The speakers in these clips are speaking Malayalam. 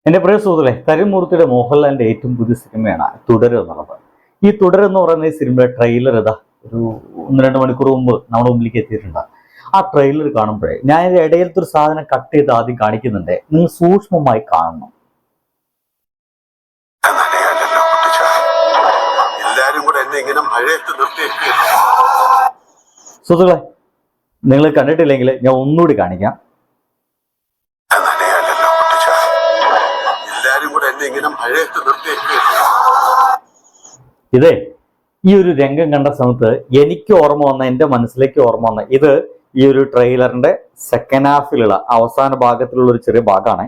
എന്റെ പ്രിയ സുഹൃത്തുക്കളെ, കരിമൂർത്തിയുടെ മോഹൻലാലിന്റെ ഏറ്റവും പുതിയ സിനിമയാണ് തുടര് എന്നുള്ളത്. ഈ തുടര് എന്ന് പറയുന്ന ഈ സിനിമയുടെ ട്രെയിലർ ഇതാ ഒരു 1-2 മണിക്കൂർ മുമ്പ് നമ്മുടെ മുമ്പിലേക്ക് എത്തിയിട്ടുണ്ട്. ആ ട്രെയിലർ കാണുമ്പോഴേ ഞാൻ ഇതിന്റെ ഇടയിലത്തെ ഒരു സാധനം കട്ട് ചെയ്ത് ആദ്യം കാണിക്കുന്നുണ്ട്. നിങ്ങൾ സൂക്ഷ്മമായി കാണണം. സുഹൃത്തുക്കളെ, നിങ്ങൾ കണ്ടിട്ടില്ലെങ്കിൽ ഞാൻ ഒന്നുകൂടി കാണിക്കാം. ഇതേ ഈ ഒരു രംഗം കണ്ട സമയത്ത് എനിക്ക് ഓർമ്മ വന്ന, എൻ്റെ മനസ്സിലേക്ക് ഓർമ്മ വന്ന ഇത് ഈ ഒരു ട്രെയിലറിന്റെ സെക്കൻഡ് ഹാഫിലുള്ള അവസാന ഭാഗത്തിലുള്ള ഒരു ചെറിയ ഭാഗമാണ്.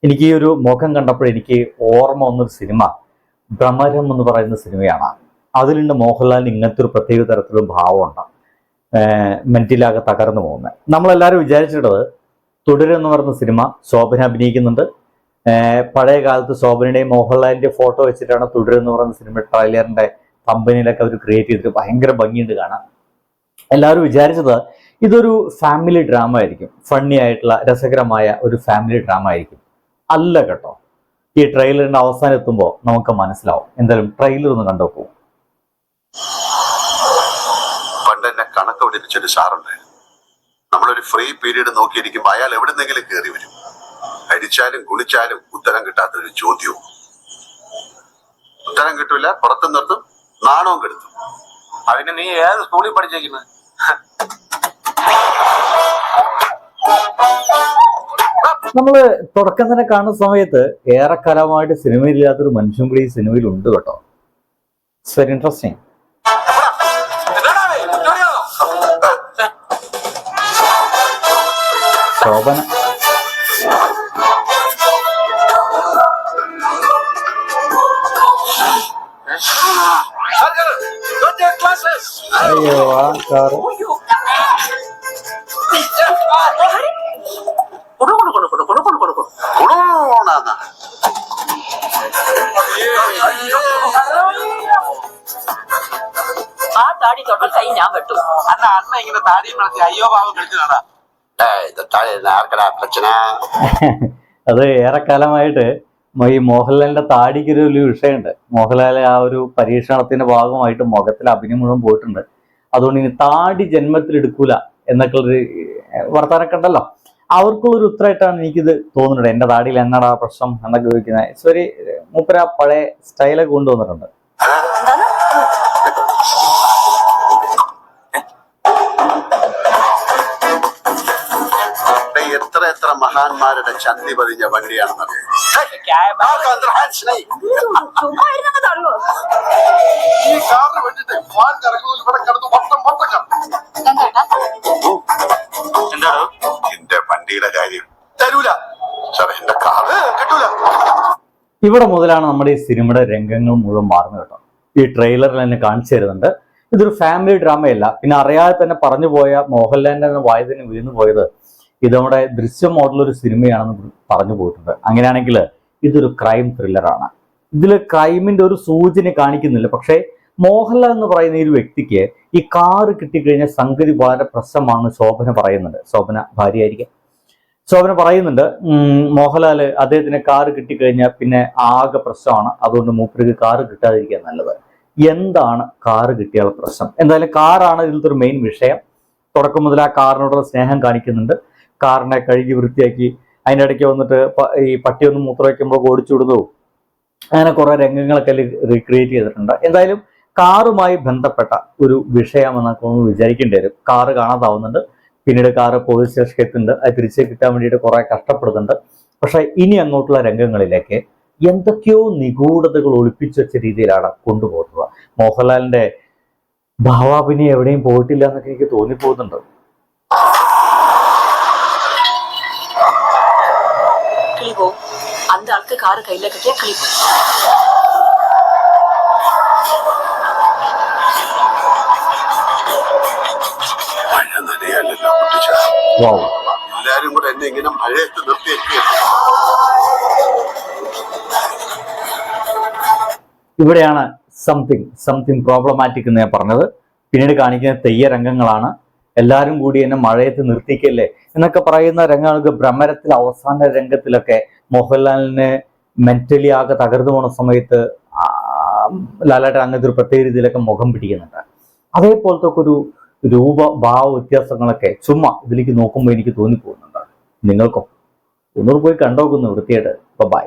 എനിക്ക് ഈ ഒരു മുഖം കണ്ടപ്പോൾ എനിക്ക് ഓർമ്മ വന്നൊരു സിനിമ ഭ്രമരം എന്ന് പറയുന്ന സിനിമയാണ്. അതിലുണ്ട് മോഹൻലാലിന് ഇങ്ങനത്തെ ഒരു പ്രത്യേക തരത്തിലുള്ള ഭാവമുണ്ട്, മെന്റിലാകെ തകർന്നു പോകുന്നത്. നമ്മളെല്ലാവരും വിചാരിച്ചിട്ടത് തുടരെന്ന് പറയുന്ന സിനിമ ശോഭന അഭിനയിക്കുന്നുണ്ട്. പഴയ കാലത്ത് ശോഭനയുടെയും മോഹൻലാലിന്റെ ഫോട്ടോ വെച്ചിട്ടാണ് തുടരെന്ന് പറയുന്ന സിനിമ ട്രെയിലറിന്റെ കമ്പനിയിലൊക്കെ അവർ ക്രിയേറ്റ് ചെയ്തിട്ട് ഭയങ്കര ഭംഗിയുണ്ട് കാണാൻ. എല്ലാവരും വിചാരിച്ചത് ഇതൊരു ഫാമിലി ഡ്രാമ ആയിരിക്കും, ഫണ്ണി ആയിട്ടുള്ള രസകരമായ ഒരു ഫാമിലി ഡ്രാമ ആയിരിക്കും. അല്ല കേട്ടോ. ഈ ട്രെയിലറിന്റെ അവസാനം എത്തുമ്പോൾ നമുക്ക് മനസ്സിലാവും. എന്തായാലും ട്രെയിലർ ഒന്ന് കണ്ടുനോക്കൂ. പണ്ട് എന്നെ കണക്ക് പഠിപ്പിച്ചൊരു സാറുണ്ട്. നമ്മളൊരു ഫ്രീ പീരീഡ് നോക്കിയിരിക്കുമ്പോൾ അയാൾ എവിടെന്നെങ്കിലും കയറി വരും. അടിച്ചാലും കുളിച്ചാലും ഉത്തരം കിട്ടാത്തൊരു ചോദ്യവും. ഉത്തരം കിട്ടൂല, പുറത്തു നിർത്തും, നാണവും കെടുത്തും. അതിന് നീ ഏത് സ്കൂളിൽ പഠിച്ചേക്കുന്നത്? നമ്മള് തുടക്കം തന്നെ കാണുന്ന സമയത്ത് ഏറെക്കാലമായിട്ട് സിനിമയില്ലാത്തൊരു മനുഷ്യൻ കൂടി ഈ സിനിമയിൽ ഉണ്ട് കേട്ടോ. It's very interesting. ശോഭന അയ്യോ ആ കാറ് ആ താടി തൊട്ട കൈ ഞാൻ വെട്ടു. അന്ന അണ്ണ ഇങ്ങനെ താടിയും വളർത്തി അയ്യോ ഭാവം കളിച്ചതാടാ. അത് ഏറെക്കാലമായിട്ട് ഈ മോഹൻലാലിന്റെ താടിക്കൊരു വലിയ വിഷയമുണ്ട്. മോഹൻലാൽ ആ ഒരു പരീക്ഷണത്തിന്റെ ഭാഗമായിട്ട് മുഖത്തിൽ അഭിനയം മുഴുവൻ പോയിട്ടുണ്ട്. അതുകൊണ്ട് ഇനി താടി ജന്മത്തിൽ എടുക്കൂല എന്നൊക്കെ ഉള്ളൊരു വർത്താനൊക്കെ ഉണ്ടല്ലോ. അവർക്കുള്ളൊരു ഉത്തരമായിട്ടാണ് എനിക്കിത് തോന്നുന്നത്. എന്റെ താടിയിൽ എന്നാടാ പ്രശ്നം എന്നൊക്കെ ചോദിക്കുന്നത്. ഇറ്റ്സ് വെരി മൂപ്പര പഴയ സ്റ്റൈലൊക്കെ കൊണ്ടുവന്നിട്ടുണ്ട്. എത്ര മഹാന്മാരുടെ ചന്തി പതിഞ്ഞ വണ്ടിയാണെന്നറിയാം. എന്റെ വണ്ടിയുടെ കാര്യം തരൂല സാർ, എന്റെ കാറ് കിട്ടൂല. ഇവിടെ മുതലാണ് നമ്മുടെ ഈ സിനിമയുടെ രംഗങ്ങൾ മുഴുവൻ മാറുന്നത് കേട്ടോ. ഈ ട്രെയിലറിൽ തന്നെ കാണിച്ചു തരുന്നുണ്ട്. ഇതൊരു ഫാമിലി ഡ്രാമയല്ല. പിന്നെ അറിയാതെ തന്നെ പറഞ്ഞു പോയ മോഹൻലാലിന്റെ വായതിന് വീണു പോയത് ഇത് നമ്മുടെ ദൃശ്യം മോഡലൊരു സിനിമയാണെന്ന് പറഞ്ഞു പോയിട്ടുണ്ട്. അങ്ങനെയാണെങ്കിൽ ഇതൊരു ക്രൈം ത്രില്ലറാണ്. ഇതിൽ ക്രൈമിന്റെ ഒരു സൂചന കാണിക്കുന്നില്ല. പക്ഷേ മോഹൻലാൽ എന്ന് പറയുന്ന ഈ ഒരു വ്യക്തിക്ക് ഈ കാറ് കിട്ടിക്കഴിഞ്ഞാൽ സംഗതി വളരെ പ്രശ്നമാണ് ശോഭന പറയുന്നുണ്ട്. ശോഭന ഭാര്യയായിരിക്കും. ശോഭന പറയുന്നുണ്ട് മോഹൻലാല് അദ്ദേഹത്തിന് കാറ് കിട്ടിക്കഴിഞ്ഞാൽ പിന്നെ ആകെ പ്രശ്നമാണ്, അതുകൊണ്ട് മൂപ്പർക്ക് കാറ് കിട്ടാതിരിക്കുക നല്ലത്. എന്താണ് കാറ് കിട്ടിയാൽ പ്രശ്നം? എന്തായാലും കാറാണ് ഇതിലത്തെ ഒരു മെയിൻ വിഷയം. തുടക്കം മുതൽ ആ കാറിനോടുള്ള സ്നേഹം കാണിക്കുന്നുണ്ട്. കാറിനെ കഴുകി വൃത്തിയാക്കി അതിൻ്റെ ഇടയ്ക്ക് വന്നിട്ട് ഈ പട്ടിയൊന്ന് മൂത്ര വയ്ക്കുമ്പോൾ ഓടിച്ചു വിടുന്നു. അങ്ങനെ കുറെ രംഗങ്ങളൊക്കെ റീക്രിയേറ്റ് ചെയ്തിട്ടുണ്ട്. എന്തായാലും കാറുമായി ബന്ധപ്പെട്ട ഒരു വിഷയമെന്നൊക്കെ ഒന്ന് വിചാരിക്കേണ്ടി വരും. കാറ് കാണാതാവുന്നുണ്ട്. പിന്നീട് കാറ് പോലീസ് സ്റ്റേഷനിൽ എത്തുന്നുണ്ട്. അത് തിരിച്ച് കിട്ടാൻ വേണ്ടിയിട്ട് കുറെ കഷ്ടപ്പെടുന്നുണ്ട്. പക്ഷെ ഇനി അങ്ങോട്ടുള്ള രംഗങ്ങളിലേക്ക് എന്തൊക്കെയോ നിഗൂഢതകൾ ഒളിപ്പിച്ചു വെച്ച രീതിയിലാണ് കൊണ്ടുപോകുന്നത്. മോഹൻലാലിന്റെ ഭാവാഭിനയം എവിടെയും പോയിട്ടില്ല എന്നൊക്കെ എനിക്ക് തോന്നിപ്പോകുന്നുണ്ട്. அந்த ஆளுக்கு காரு கையில கட்டியா கிளிப்போம். എല്ലാരും കൂടെ എന്നെ ഇങ്ങനെ മഴയത്ത് നിർത്തിയേക്ക്. ഇവിടെയാണ് സംതിങ് പ്രോബ്ലമാറ്റിക് എന്ന് ഞാൻ പറഞ്ഞത്. പിന്നീട് കാണിക്കുന്ന തെയ്യ രംഗങ്ങളാണ്. എല്ലാരും കൂടി എന്നെ മഴയത്ത് നിർത്തിക്കല്ലേ എന്നൊക്കെ പറയുന്ന രംഗങ്ങൾക്ക് ഭ്രമരത്തിൽ അവസാന രംഗത്തിലൊക്കെ മോഹൻലാലിന് മെന്റലി ആകെ തകർന്നു പോണ സമയത്ത് ലാലേട്ടൻ അങ്ങനത്തെ ഒരു പ്രത്യേക രീതിയിലൊക്കെ മുഖം പിടിക്കുന്നുണ്ട്. അതേപോലത്തെ ഒരു ഭാവ വ്യത്യാസങ്ങളൊക്കെ ചുമ്മാ ഇതിലേക്ക് നോക്കുമ്പോൾ എനിക്ക് തോന്നിപ്പോകുന്നുണ്ട്. നിങ്ങൾക്കോ? ഒന്നുകൂടെ പോയി കണ്ടോക്കുന്നു വൃത്തിയായിട്ട്. ബൈ.